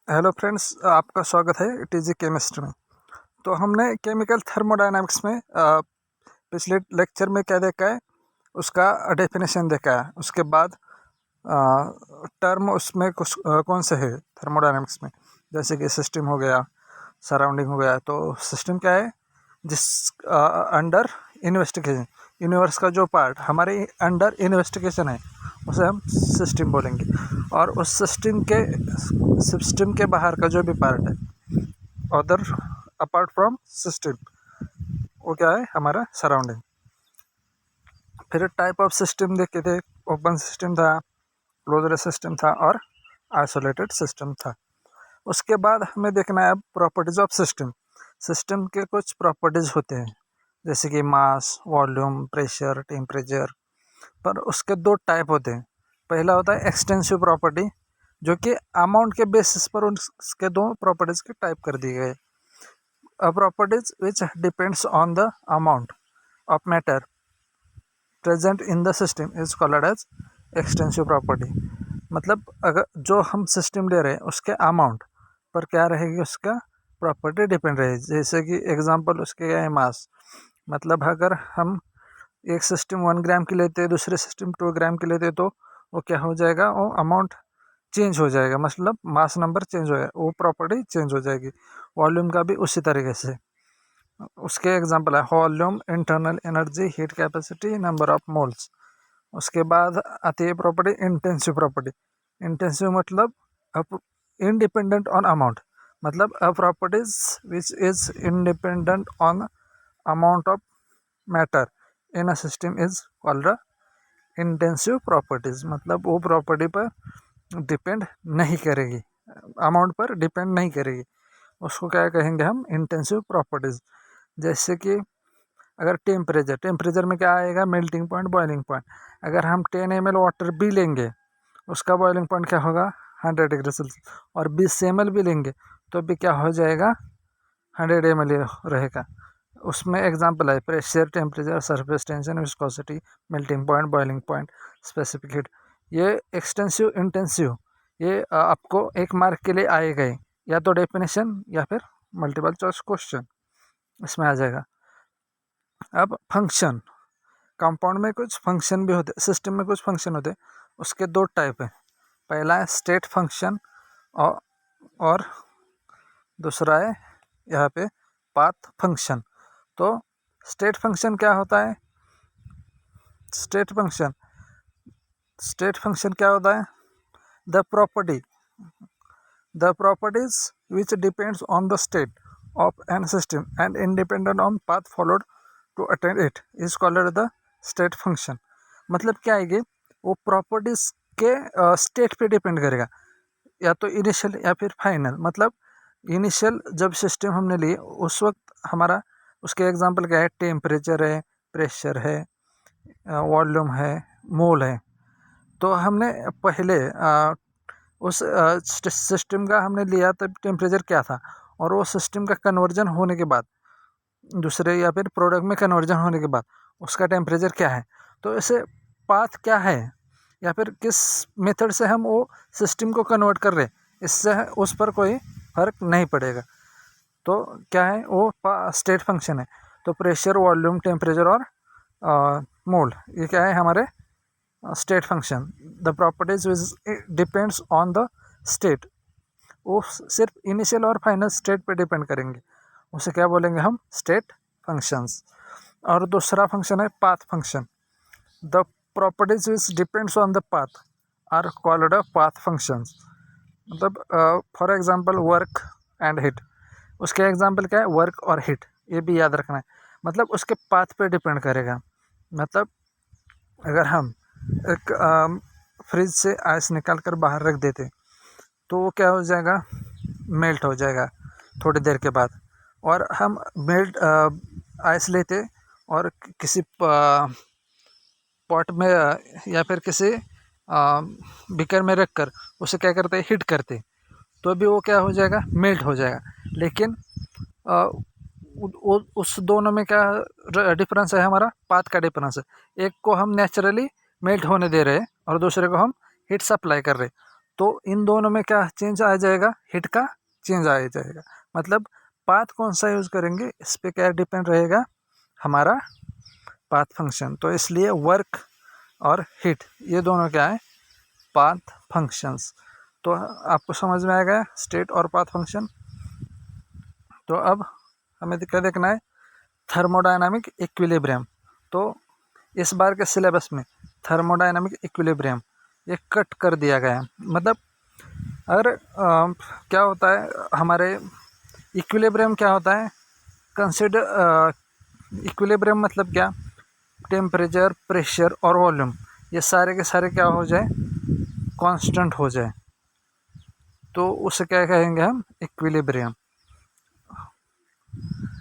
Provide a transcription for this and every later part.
Hello friends, आपका स्वागत है टीजी केमिस्ट्री में। तो हमने केमिकल थर्मोडायनामिक्स में पिछले लेक्चर में क्या देखा है, उसका डेफिनेशन देखा है। उसके बाद टर्म उसमें कुछ कौन से है थर्मोडायनामिक्स में, जैसे कि सिस्टम हो गया, सराउंडिंग हो गया। तो सिस्टम क्या है, जिस अंडर इन्वेस्टिगेशन, यूनिवर्स का जो पार्ट हमारे अंडर इन्वेस्टिगेशन है उसे हम सिस्टम बोलेंगे। और उस सिस्टम के बाहर का जो भी पार्ट है अदर अपार्ट फ्रॉम सिस्टम, वो क्या है, हमारा सराउंडिंग। फिर टाइप ऑफ सिस्टम देखे थे, ओपन सिस्टम था, क्लोज्ड सिस्टम था और आइसोलेटेड सिस्टम था। उसके बाद हमें देखना है अब प्रॉपर्टीज ऑफ सिस्टम। सिस्टम के कुछ प्रॉपर्टीज होते हैं, जैसे कि मास, वॉल्यूम, प्रेशर, टेम्परेचर। पर उसके दो टाइप होते हैं। पहला होता है एक्सटेंसिव प्रॉपर्टी, जो कि अमाउंट के बेसिस पर उसके दो प्रॉपर्टीज के टाइप कर दिए गए। Properties which depends on the amount of matter present in the system is called as extensive property. मतलब अगर जो हम सिस्टम ले रहे हैं उसके अमाउंट पर क्या रहेगी, उसका प्रॉपर्टी डिपेंड रहेगी। जैसे कि एग्जांपल उसके क्या है, मास। मतलब अगर हम एक सिस्टम 1 ग्राम की लेते हैं, दूसरे सिस्टम 2 ग्राम की लेते हैं, तो वो क्या हो जाएगा, वो अमाउंट चेंज हो जाएगा। मतलब मास नंबर चेंज हो जाएगा, वो प्रॉपर्टी चेंज हो जाएगी। वॉल्यूम का भी उसी तरीके से। उसके एग्जांपल है volume, internal energy, heat capacity, number of moles. उसके बाद आती है प्रॉपर्टी इंटेंसिव प्रॉपर्टी। इंटेंसिव मतलब इंडिपेंडेंट ऑन अमाउंट, मतलब a properties which is independent on amount of matter in a system is called intensive properties. मतलब वो property पर depend नहीं करेगी, अमाउंट पर डिपेंड नहीं करेगी, उसको क्या कहेंगे हम, इंटेंसिव प्रॉपर्टीज। जैसे कि अगर टेम्परेचर में क्या आएगा, मेल्टिंग पॉइंट, बॉइलिंग पॉइंट। अगर हम 10 ml वाटर भी लेंगे, उसका बॉइलिंग पॉइंट क्या होगा, 100 डिग्री सेल्सियस। और 20 ml भी लेंगे तो भी क्या हो जाएगा, 100 ml रहेगा। उसमें एग्जांपल है pressure, temperature, surface tension, viscosity, melting point, boiling point, specific heat. ये एक्सटेंसिव, इंटेंसिव, ये आपको 1 मार्क के लिए आएगा ही, या तो डेफिनेशन या फिर मल्टीपल चॉइस क्वेश्चन इसमें आ जाएगा। अब फंक्शन, कंपाउंड में कुछ फंक्शन भी होते, सिस्टम में कुछ फंक्शन होते। उसके दो टाइप है। पहला है स्टेट फंक्शन और दूसरा है यहाँ पे पाथ फंक्शन। तो स्टेट फंक्शन क्या होता है, स्टेट फंक्शन क्या होता है, the properties which depends on the state of an system and independent on path followed to attain it is called the state function। मतलब क्या है कि वो प्रॉपर्टीज के स्टेट पे डिपेंड करेगा, या तो इनिशियल या फिर फाइनल। मतलब इनिशियल जब सिस्टम हमने लिए उस वक्त हमारा, उसके एग्जांपल क्या है, टेम्परेचर है, प्रेशर है, वॉल्यूम है, मोल है। तो हमने पहले उस सिस्टम का हमने लिया तब टेम्परेचर क्या था, और वो सिस्टम का कन्वर्जन होने के बाद, दूसरे या फिर प्रोडक्ट में कन्वर्जन होने के बाद उसका टेम्परेचर क्या है। तो ऐसे पाथ क्या है, या फिर किस मेथड से हम वो सिस्टम को कन्वर्ट कर रहे हैं, इससे उस पर कोई फर्क नहीं पड़ेगा। तो क्या है, वो स्टेट फंक्शन है। तो प्रेशर, वॉल्यूम, टेम्परेचर और मोल, ये क्या है हमारे state function. The properties depends on the state, वो सिर्फ इनिशियल और फाइनल स्टेट पे डिपेंड करेंगे, उसे क्या बोलेंगे हम, स्टेट फंक्शंस। और दूसरा फंक्शन है path function. The properties which depends on the path are called path functions. मतलब for example work and heat. उसके एग्जांपल क्या है, वर्क और हिट, ये भी याद रखना है। मतलब उसके पाथ पे डिपेंड करेगा। मतलब अगर हम एक फ्रिज से आइस निकाल कर बाहर रख देते तो वो क्या हो जाएगा, मेल्ट हो जाएगा थोड़ी देर के बाद। और हम मेल्ट आइस लेते और किसी पॉट में या फिर किसी बीकर में रख कर उसे क्या करते, हीट करते, तो भी वो क्या हो जाएगा, मेल्ट हो जाएगा। लेकिन उस दोनों में क्या डिफरेंस है, हमारा पाथ का डिफरेंस है। एक को हम नेचुरली मेल्ट होने दे रहे हैं और दूसरे को हम हीट सप्लाई कर रहे हैं। तो इन दोनों में क्या चेंज आ जाएगा, हीट का चेंज आ जाएगा। मतलब पाथ कौन सा यूज़ करेंगे इस पर क्या डिपेंड रहेगा, हमारा पाथ फंक्शन। तो इसलिए वर्क और हीट ये दोनों क्या है, पाथ फंक्शंस। तो आपको समझ में आ गया स्टेट और पाथ फंक्शन। तो अब हमें क्या देखना है, थर्मोडायनामिक इक्विलिब्रियम। तो इस बार के सिलेबस में थर्मोडायनामिक इक्विलिब्रियम ये कट कर दिया गया है। मतलब अगर क्या होता है हमारे इक्विलिब्रियम क्या होता है, कंसिडर इक्विलिब्रियम मतलब क्या, टेम्परेचर, प्रेशर और वॉल्यूम ये सारे के सारे क्या हो जाए, कांस्टेंट हो जाए, तो उसे क्या कहेंगे हम, इक्विलिब्रियम।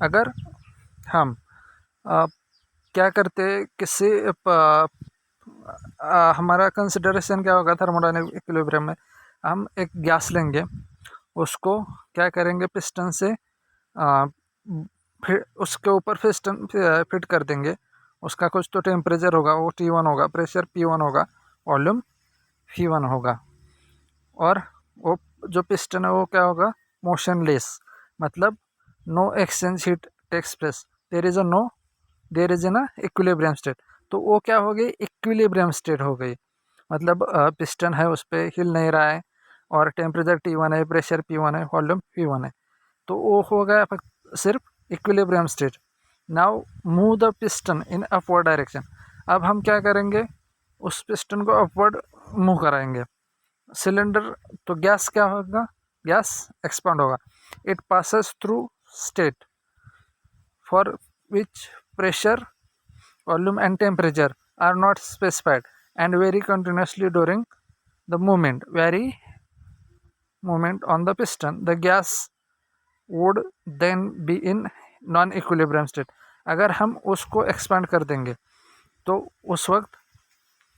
अगर हम क्या करते किसी हमारा कंसिडरेशन क्या होगा थर्मोडायनामिक इक्विलिब्रियम में, हम एक गैस लेंगे, उसको क्या करेंगे, पिस्टन से फिर उसके ऊपर पिस्टन फिट कर देंगे। उसका कुछ तो टेम्परेचर होगा, वो T1 होगा, प्रेशर P1 होगा, वॉल्यूम V1 होगा, और वो जो पिस्टन है वो क्या होगा, मोशनलेस। मतलब no exchange heat takes place, there is an equilibrium state. तो वो क्या हो गई, इक्विलिब्रियम स्टेट हो गई। मतलब पिस्टन है उस पर हिल नहीं रहा है, और टेम्परेचर T1 है, प्रेशर P1 है, वॉल्यूम V1 है, तो वो हो गया सिर्फ equilibrium state. Now move the piston in upward direction. अब हम क्या करेंगे, उस पिस्टन को अपवर्ड मूव कराएंगे। सिलेंडर तो गैस क्या होगा, गैस एक्सपांड होगा। It passes through state for which pressure, volume and temperature are not specified and vary continuously during the movement on the piston. The gas would then be in non equilibrium state. अगर हम उसको expand कर देंगे तो उस वक्त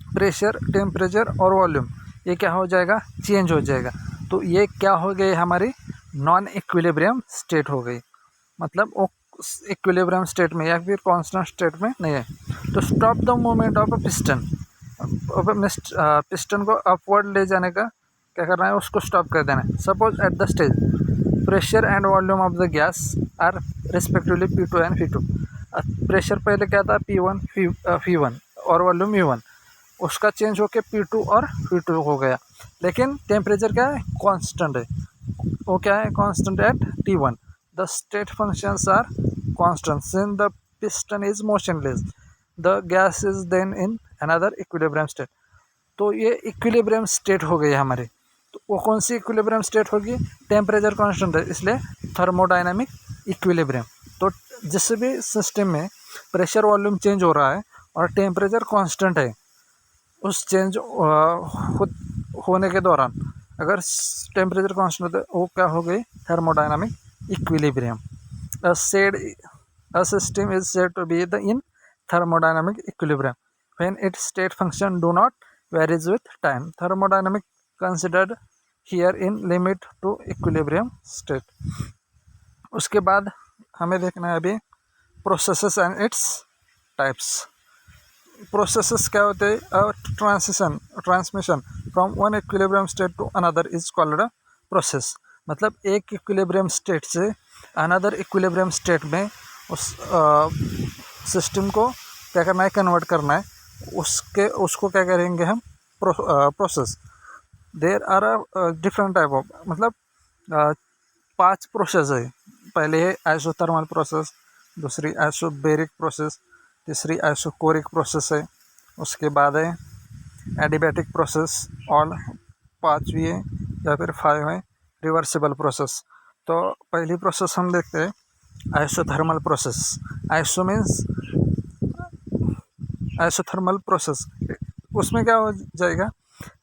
pressure, temperature और volume ये क्या हो जाएगा, चेंज हो जाएगा। तो ये क्या हो गई, हमारी नॉन इक्विलिब्रियम स्टेट हो गई। मतलब वो इक्विलिब्रियम स्टेट में या फिर कांस्टेंट स्टेट में नहीं है। तो stop the movement of a piston, piston को अपवर्ड ले जाने का क्या करना है, उसको स्टॉप कर देना है। Suppose at the stage pressure and volume of the gas are respectively P2 and V2। Pressure पहले क्या था, P1 V1 और वॉल्यूम V1, उसका चेंज होकर P2 और V2 हो गया। लेकिन टेम्परेचर क्या है, कांस्टेंट है। वो क्या है, constant at T1। The state functions are constant since the piston is motionless, the gas is then in another equilibrium state. तो ये इक्विलिब्रियम स्टेट हो गई हमारी। तो वो कौन सी इक्विलिब्रियम स्टेट होगी, टेम्परेचर कांस्टेंट है, इसलिए थर्मोडायनामिक इक्विलिब्रियम। तो जिस भी सिस्टम में प्रेशर, वॉल्यूम चेंज हो रहा है और टेम्परेचर कांस्टेंट है, उस चेंज होने के दौरान अगर टेम्परेचर कांस्टेंट है, वो क्या हो गई, thermodynamic equilibrium. A system is said to be in thermodynamic equilibrium when its state function do not varies with time. Thermodynamic considered here in limit to equilibrium state. उसके बाद हमें देखना है अभी processes and its types. Processes क्या होते हैं, transmission from one equilibrium state to another is called a process. मतलब एक इक्विलिब्रियम स्टेट से अनदर इक्विलिब्रियम स्टेट में उस सिस्टम को क्या करना है, कन्वर्ट करना है। उसको क्या करेंगे हम, process. There are different type of, मतलब 5 प्रोसेस है। पहले है आइसोथर्मल प्रोसेस, दूसरी आइसोबेरिक प्रोसेस, तीसरी आइसोकोरिक प्रोसेस है, उसके बाद है एडिबैटिक प्रोसेस, और 5वीं है या फिर 5 है रिवर्सिबल प्रोसेस। तो पहली प्रोसेस हम देखते हैं isothermal process. Iso means isothermal process, उसमें क्या हो जाएगा,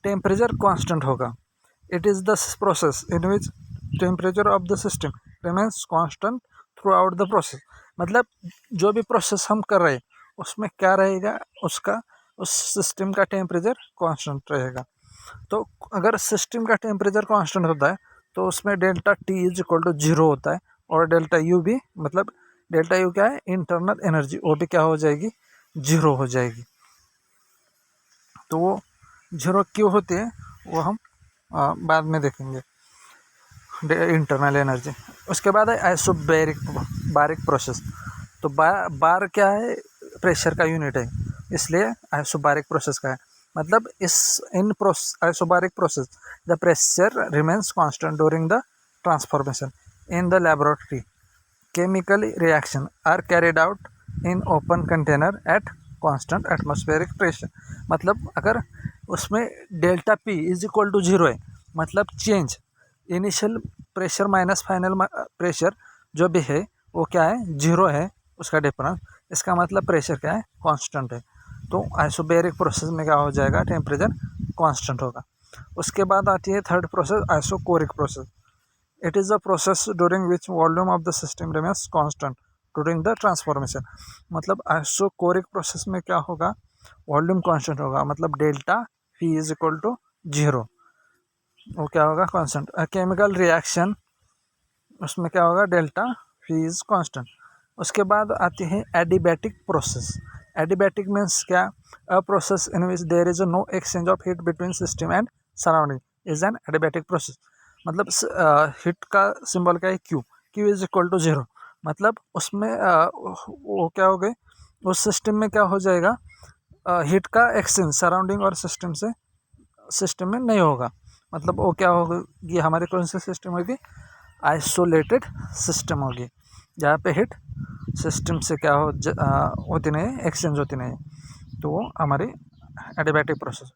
टेम्परेचर कांस्टेंट होगा। It is the process in which temperature of the system remains constant through out the process. मतलब जो भी प्रोसेस हम कर रहे हैं उसमें क्या रहेगा, उसका उस सिस्टम का टेम्परेचर कांस्टेंट रहेगा। तो अगर सिस्टम का टेम्परेचर कांस्टेंट होता है तो उसमें delta T is equal to 0 होता है, और डेल्टा U भी, मतलब डेल्टा U क्या है, इंटरनल एनर्जी, वो भी क्या हो जाएगी, 0 हो जाएगी। तो वो 0 क्यों होती है वो हम बाद में देखेंगे इंटरनल एनर्जी। उसके बाद है आइसोबैरिक बारिक प्रोसेस। तो बार क्या है, प्रेशर का यूनिट है, इसलिए आइसोबारिक प्रोसेस का है। मतलब in isobaric process the pressure remains constant during the transformation in the laboratory. Chemical reaction are carried out in open container at constant atmospheric pressure. मतलब अगर उसमें delta P is equal to 0 है, मतलब change initial pressure minus final pressure जो भी है वो क्या है, 0 है उसका डिफरेंस। इसका मतलब प्रेशर क्या है, कांस्टेंट है। तो आइसोबैरिक प्रोसेस में क्या हो जाएगा, टेम्परेचर कांस्टेंट होगा। उसके बाद आती है third process, isochoric process. It is a process during which volume of the system remains constant during the transformation. मतलब आइसोकोरिक प्रोसेस में क्या होगा, वॉल्यूम कांस्टेंट होगा, मतलब delta P is equal to 0, वो क्या होगा, कांस्टेंट। केमिकल रिएक्शन उसमें क्या होगा, डेल्टा पी इज कांस्टेंट। उसके बाद आती है एडिबैटिक प्रोसेस। एडिबैटिक मीन्स क्या, a process in which there is no exchange of heat between system and surrounding is an adiabatic process. मतलब हीट का सिंबल क्या है, Q, Q is equal to 0। मतलब उसमें वो क्या हो गई, उस सिस्टम में क्या हो जाएगा, हीट का एक्सचेंज सराउंडिंग और सिस्टम में नहीं होगा। मतलब वो क्या होगी, हमारे कौन सी सिस्टम होगी, आइसोलेटेड सिस्टम होगी, जहाँ पे हीट सिस्टम से क्या होती नहीं, एक्सचेंज होती नहीं, तो वो हमारी एडिबैटिक प्रोसेस।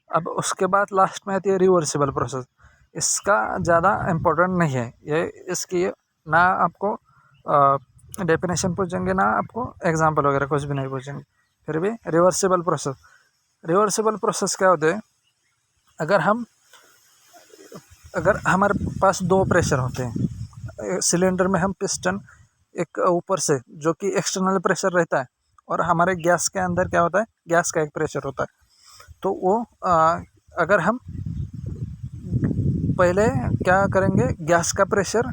अब उसके बाद लास्ट में आती है रिवर्सिबल प्रोसेस। इसका ज़्यादा इम्पोर्टेंट नहीं है ये, इसकी ना आपको डेफिनेशन पूछेंगे, ना आपको एग्जांपल वगैरह कुछ भी नहीं पूछेंगे। फिर भी रिवर्सिबल प्रोसेस, रिवर्सिबल प्रोसेस क्या होते हैं, अगर हमारे पास दो प्रेशर होते हैं सिलेंडर में, हम पिस्टन एक ऊपर से जो कि एक्सटर्नल प्रेशर रहता है, और हमारे गैस के अंदर क्या होता है, गैस का एक प्रेशर होता है। तो वो अगर हम पहले क्या करेंगे, गैस का प्रेशर,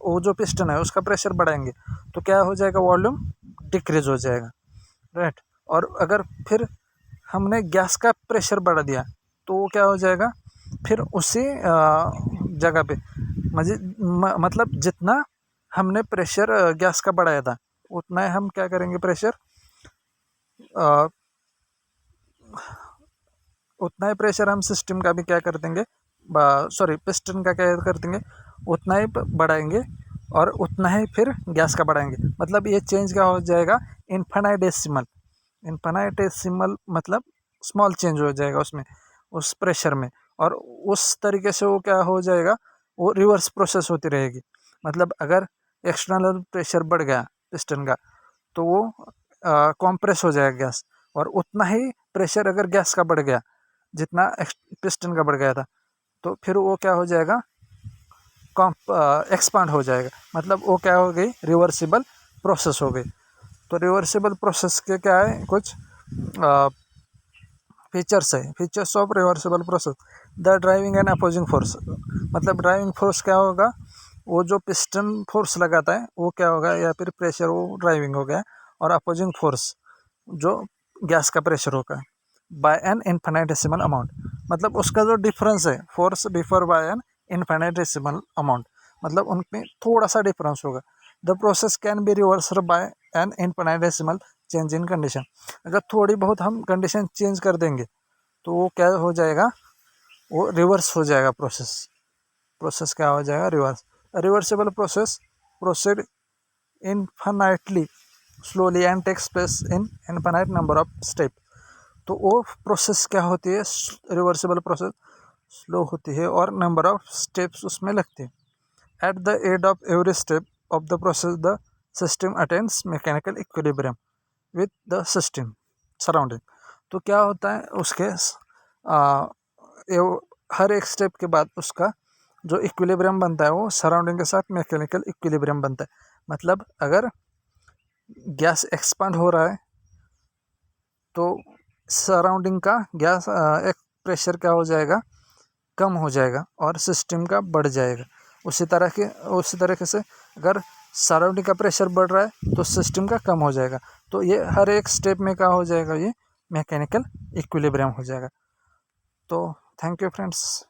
वो जो पिस्टन है उसका प्रेशर बढ़ाएंगे, तो क्या हो जाएगा, वॉल्यूम डिक्रीज हो जाएगा, राइट। और अगर फिर हमने गैस का प्रेशर बढ़ा दिया, तो वो क्या हो जाएगा, फिर उसी जगह पे मतलब जितना हमने प्रेशर गैस का बढ़ाया था, उतना ही हम क्या करेंगे, उतना ही प्रेशर हम सिस्टम का भी क्या कर देंगे, सॉरी पिस्टन का क्या कर देंगे, उतना ही बढ़ाएंगे, और उतना ही फिर गैस का बढ़ाएंगे। मतलब ये चेंज क्या हो जाएगा, इन्फिनिटेसिमल। इन्फिनिटेसिमल मतलब स्मॉल चेंज हो जाएगा उसमें, उस प्रेशर में, और उस तरीके से वो क्या हो जाएगा, वो रिवर्स प्रोसेस होती रहेगी। मतलब अगर एक्सटर्नल प्रेशर बढ़ गया पिस्टन का, तो वो कॉम्प्रेस हो जाएगा गैस, और उतना ही प्रेशर अगर गैस का बढ़ गया जितना पिस्टन का बढ़ गया था, तो फिर वो क्या हो जाएगा, एक्सपांड हो जाएगा। मतलब वो क्या हो गई, रिवर्सिबल प्रोसेस हो गई। तो रिवर्सिबल प्रोसेस के क्या है, कुछ फीचर्स है, features of reversible process. The driving and opposing force. मतलब ड्राइविंग फोर्स क्या होगा, वो जो पिस्टन फोर्स लगाता है वो क्या होगा, या फिर प्रेशर वो ड्राइविंग हो गया, और अपोजिंग फोर्स जो गैस का प्रेशर होगा, बाय एन इन्फिनिटेसिमल अमाउंट। मतलब उसका जो डिफरेंस है, force differ by an infinitesimal amount, मतलब उनमें थोड़ा सा डिफरेंस होगा। The process can be reversed by an infinitesimal change in condition. अगर थोड़ी बहुत हम कंडीशन चेंज कर देंगे, तो वो क्या हो जाएगा, वो रिवर्स हो जाएगा प्रोसेस क्या हो जाएगा, reverse. Reversible process proceed infinitely slowly and takes place in infinite number of step. तो वो प्रोसेस क्या होती है, रिवर्सिबल प्रोसेस स्लो होती है, और नंबर ऑफ स्टेप्स उसमें लगते हैं। At the end of every step of the process the system attains mechanical equilibrium with the system surrounding. तो क्या होता है उसके हर एक स्टेप के बाद उसका जो इक्विलिब्रियम बनता है, वो सराउंडिंग के साथ मैकेनिकल इक्विलिब्रियम बनता है। मतलब अगर गैस एक्सपांड हो रहा है, तो सराउंडिंग का गैस एक प्रेशर क्या हो जाएगा, कम हो जाएगा, और सिस्टम का बढ़ जाएगा। उसी तरीके से अगर सराउंडिंग का प्रेशर बढ़ रहा है, तो सिस्टम का कम हो जाएगा। तो ये हर एक स्टेप में क्या हो जाएगा, ये मैकेनिकल इक्विलिब्रियम हो जाएगा। तो थैंक यू फ्रेंड्स।